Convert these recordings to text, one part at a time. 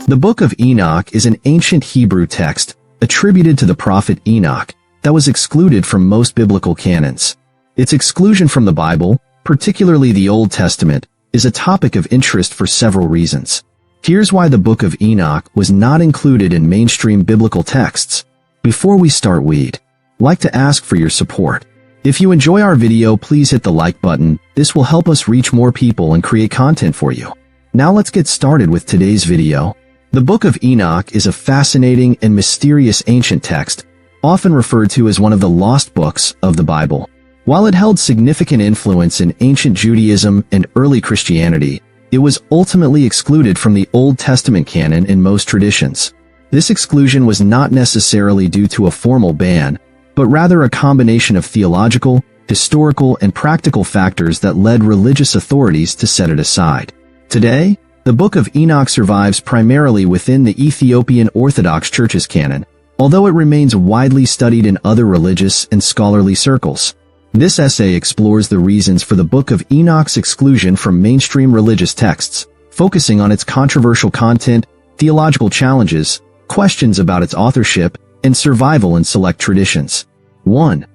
The Book of Enoch is an ancient Hebrew text attributed to the prophet Enoch that was excluded from most biblical canons. Its exclusion from the Bible, particularly the Old Testament, is a topic of interest for several reasons. Here's why the Book of Enoch was not included in mainstream biblical texts. Before we start, we'd like to ask for your support. If you enjoy our video, please hit the like button. This will help us reach more people and create content for you. Now let's get started with today's video. The Book of Enoch is a fascinating and mysterious ancient text, often referred to as one of the lost books of the Bible. While it held significant influence in ancient Judaism and early Christianity, it was ultimately excluded from the Old Testament canon in most traditions. This exclusion was not necessarily due to a formal ban, but rather a combination of theological, historical, and practical factors that led religious authorities to set it aside. Today, the Book of Enoch survives primarily within the Ethiopian Orthodox Church's canon, although it remains widely studied in other religious and scholarly circles. This essay explores the reasons for the Book of Enoch's exclusion from mainstream religious texts, focusing on its controversial content, theological challenges, questions about its authorship, and survival in select traditions. 1.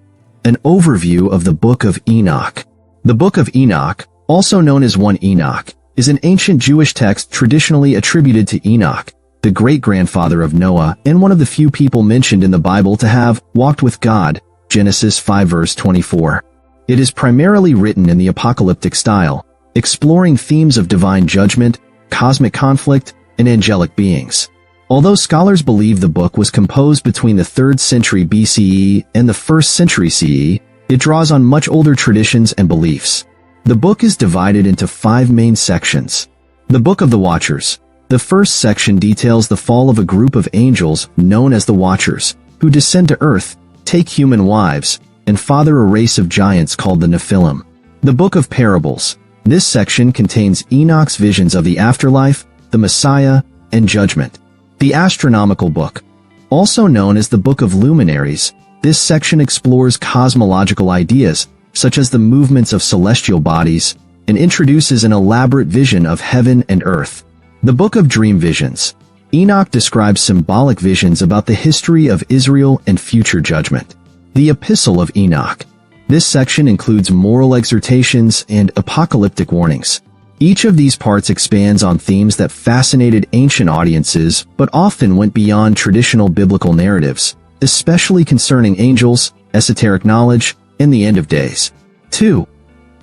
An overview of the Book of Enoch. The Book of Enoch, also known as 1 Enoch, is an ancient Jewish text traditionally attributed to Enoch, the great-grandfather of Noah and one of the few people mentioned in the Bible to have walked with God, Genesis 5 verse 24. It is primarily written in the apocalyptic style, exploring themes of divine judgment, cosmic conflict, and angelic beings. Although scholars believe the book was composed between the 3rd century BCE and the 1st century CE, it draws on much older traditions and beliefs. The book is divided into 5 main sections. The Book of the Watchers. The first section details the fall of a group of angels known as the Watchers, who descend to earth, take human wives, and father a race of giants called the Nephilim. The Book of Parables. This section contains Enoch's visions of the afterlife, the Messiah, and judgment. The Astronomical Book. Also known as the Book of Luminaries, this section explores cosmological ideas, such as the movements of celestial bodies, and introduces an elaborate vision of heaven and earth. The Book of Dream Visions. Enoch describes symbolic visions about the history of Israel and future judgment. The Epistle of Enoch. This section includes moral exhortations and apocalyptic warnings. Each of these parts expands on themes that fascinated ancient audiences but often went beyond traditional biblical narratives, especially concerning angels, esoteric knowledge, and the end of days. 2.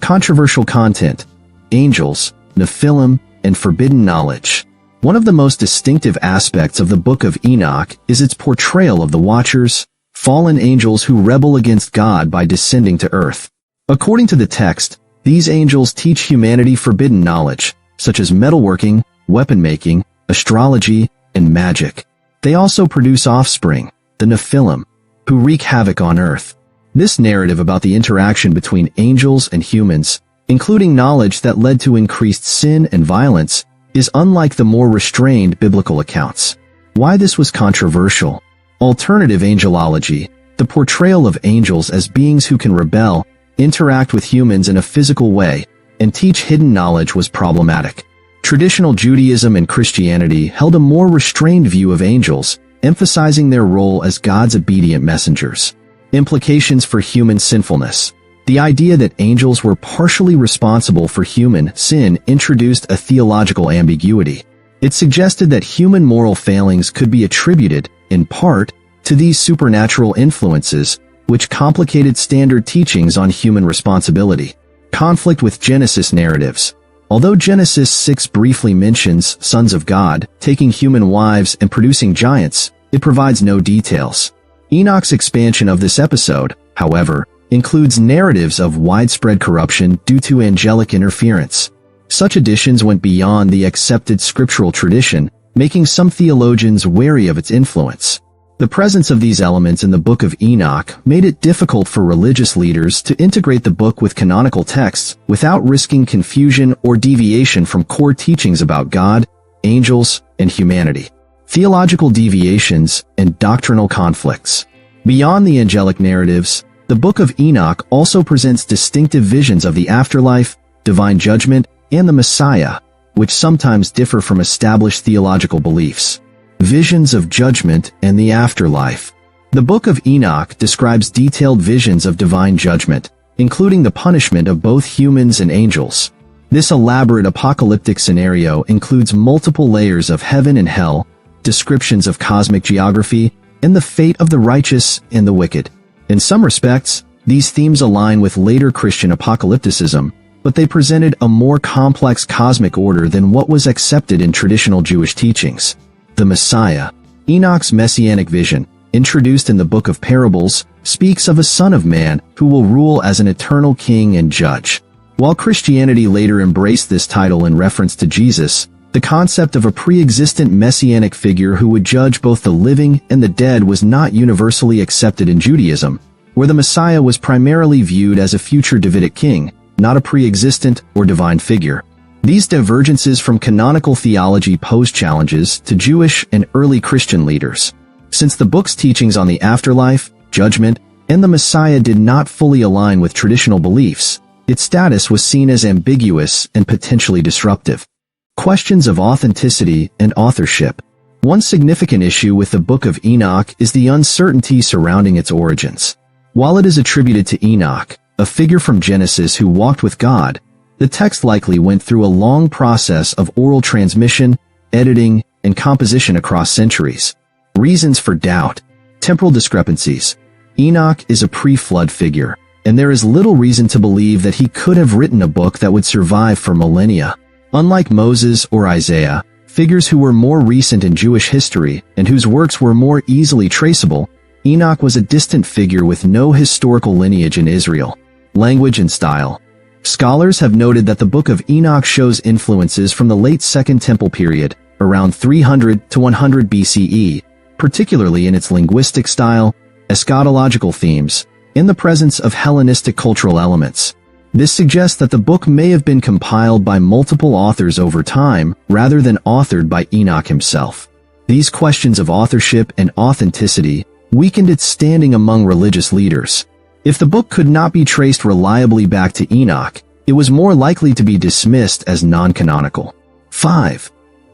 Controversial content. Angels, Nephilim, and forbidden knowledge. One of the most distinctive aspects of the Book of Enoch is its portrayal of the Watchers, fallen angels who rebel against God by descending to earth. According to the text, these angels teach humanity forbidden knowledge, such as metalworking, weapon-making, astrology, and magic. They also produce offspring, the Nephilim, who wreak havoc on earth. This narrative about the interaction between angels and humans, including knowledge that led to increased sin and violence, is unlike the more restrained biblical accounts. Why this was controversial? Alternative angelology, the portrayal of angels as beings who can rebel, interact with humans in a physical way, and teach hidden knowledge was problematic. Traditional Judaism and Christianity held a more restrained view of angels, emphasizing their role as God's obedient messengers. Implications for human sinfulness. The idea that angels were partially responsible for human sin introduced a theological ambiguity. It suggested that human moral failings could be attributed, in part, to these supernatural influences, which complicated standard teachings on human responsibility. Conflict with Genesis narratives. Although Genesis 6 briefly mentions sons of God taking human wives and producing giants, it provides no details. Enoch's expansion of this episode, however, includes narratives of widespread corruption due to angelic interference. Such additions went beyond the accepted scriptural tradition, making some theologians wary of its influence. The presence of these elements in the Book of Enoch made it difficult for religious leaders to integrate the book with canonical texts without risking confusion or deviation from core teachings about God, angels, and humanity. Theological deviations and doctrinal conflicts. Beyond the angelic narratives, the Book of Enoch also presents distinctive visions of the afterlife, divine judgment, and the Messiah. which sometimes differ from established theological beliefs. Visions of judgment and the afterlife. The Book of Enoch describes detailed visions of divine judgment, including the punishment of both humans and angels. This elaborate apocalyptic scenario includes multiple layers of heaven and hell, descriptions of cosmic geography, and the fate of the righteous and the wicked. In some respects, these themes align with later Christian apocalypticism, but they presented a more complex cosmic order than what was accepted in traditional Jewish teachings. The Messiah. Enoch's messianic vision, introduced in the Book of Parables, speaks of a Son of Man who will rule as an eternal king and judge. While Christianity later embraced this title in reference to Jesus, the concept of a pre-existent messianic figure who would judge both the living and the dead was not universally accepted in Judaism, where the Messiah was primarily viewed as a future Davidic king, not a pre-existent or divine figure. These divergences from canonical theology pose challenges to Jewish and early Christian leaders. Since the book's teachings on the afterlife, judgment, and the Messiah did not fully align with traditional beliefs, its status was seen as ambiguous and potentially disruptive. Questions of authenticity and authorship. One significant issue with the Book of Enoch is the uncertainty surrounding its origins. While it is attributed to Enoch, a figure from Genesis who walked with God, the text likely went through a long process of oral transmission, editing, and composition across centuries. Reasons for doubt. Temporal discrepancies. Enoch is a pre-flood figure, and there is little reason to believe that he could have written a book that would survive for millennia. Unlike Moses or Isaiah, figures who were more recent in Jewish history and whose works were more easily traceable, Enoch was a distant figure with no historical lineage in Israel. Language and style. Scholars have noted that the Book of Enoch shows influences from the late Second Temple period, around 300 to 100 BCE, particularly in its linguistic style, eschatological themes, and the presence of Hellenistic cultural elements. This suggests that the book may have been compiled by multiple authors over time rather than authored by Enoch himself. These questions of authorship and authenticity weakened its standing among religious leaders. If the book could not be traced reliably back to Enoch, it was more likely to be dismissed as non-canonical. 5.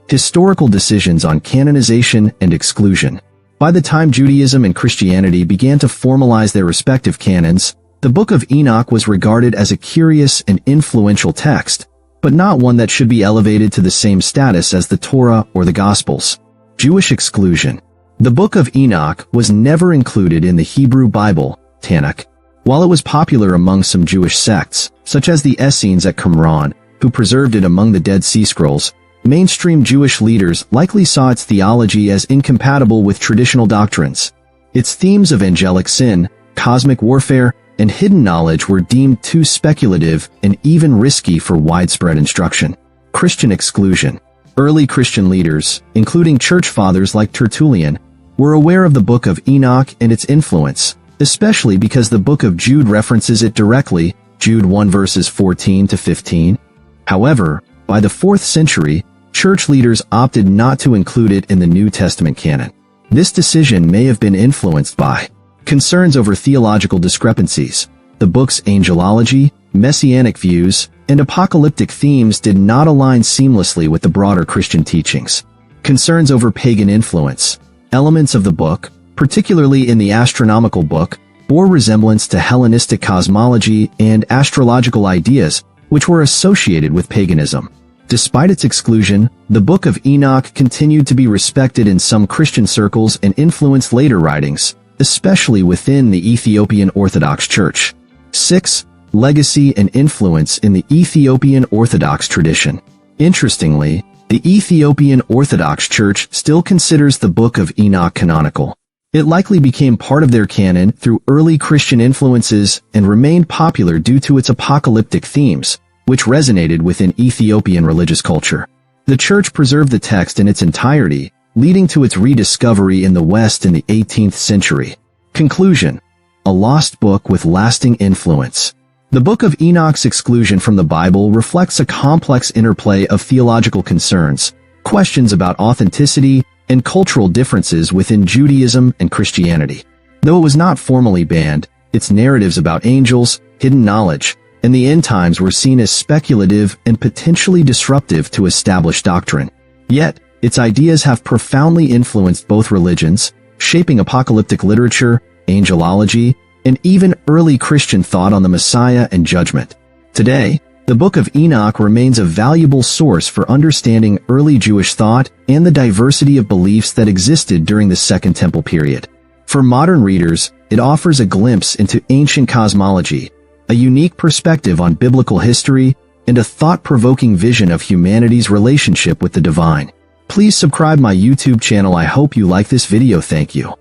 Historical decisions on canonization and exclusion. By the time Judaism and Christianity began to formalize their respective canons, the Book of Enoch was regarded as a curious and influential text, but not one that should be elevated to the same status as the Torah or the Gospels. Jewish exclusion. The Book of Enoch was never included in the Hebrew Bible, Tanakh. While it was popular among some Jewish sects, such as the Essenes at Qumran, who preserved it among the Dead Sea Scrolls, mainstream Jewish leaders likely saw its theology as incompatible with traditional doctrines. Its themes of angelic sin, cosmic warfare, and hidden knowledge were deemed too speculative and even risky for widespread instruction. Christian exclusion. Early Christian leaders, including church fathers like Tertullian, were aware of the Book of Enoch and its influence, especially because the Book of Jude references it directly, Jude 1 verses 14 to 15. However, by the 4th century, church leaders opted not to include it in the New Testament canon. This decision may have been influenced by concerns over theological discrepancies. The book's angelology, messianic views, and apocalyptic themes did not align seamlessly with the broader Christian teachings. Concerns over pagan influence. Elements of the book, particularly in the astronomical book, bore resemblance to Hellenistic cosmology and astrological ideas, which were associated with paganism. Despite its exclusion, the Book of Enoch continued to be respected in some Christian circles and influenced later writings, especially within the Ethiopian Orthodox Church. 6. Legacy and influence in the Ethiopian Orthodox tradition. Interestingly, the Ethiopian Orthodox Church still considers the Book of Enoch canonical. It likely became part of their canon through early Christian influences and remained popular due to its apocalyptic themes, which resonated within Ethiopian religious culture. The church preserved the text in its entirety, leading to its rediscovery in the West in the 18th century. Conclusion. A lost book with lasting influence. The Book of Enoch's exclusion from the Bible reflects a complex interplay of theological concerns, questions about authenticity, and cultural differences within Judaism and Christianity. Though it was not formally banned, its narratives about angels, hidden knowledge, and the end times were seen as speculative and potentially disruptive to established doctrine. Yet, its ideas have profoundly influenced both religions, shaping apocalyptic literature, angelology, and even early Christian thought on the Messiah and judgment. Today, the Book of Enoch remains a valuable source for understanding early Jewish thought and the diversity of beliefs that existed during the Second Temple period. For modern readers, it offers a glimpse into ancient cosmology, a unique perspective on biblical history, and a thought-provoking vision of humanity's relationship with the divine. Please subscribe my YouTube channel. I hope you like this video. Thank you.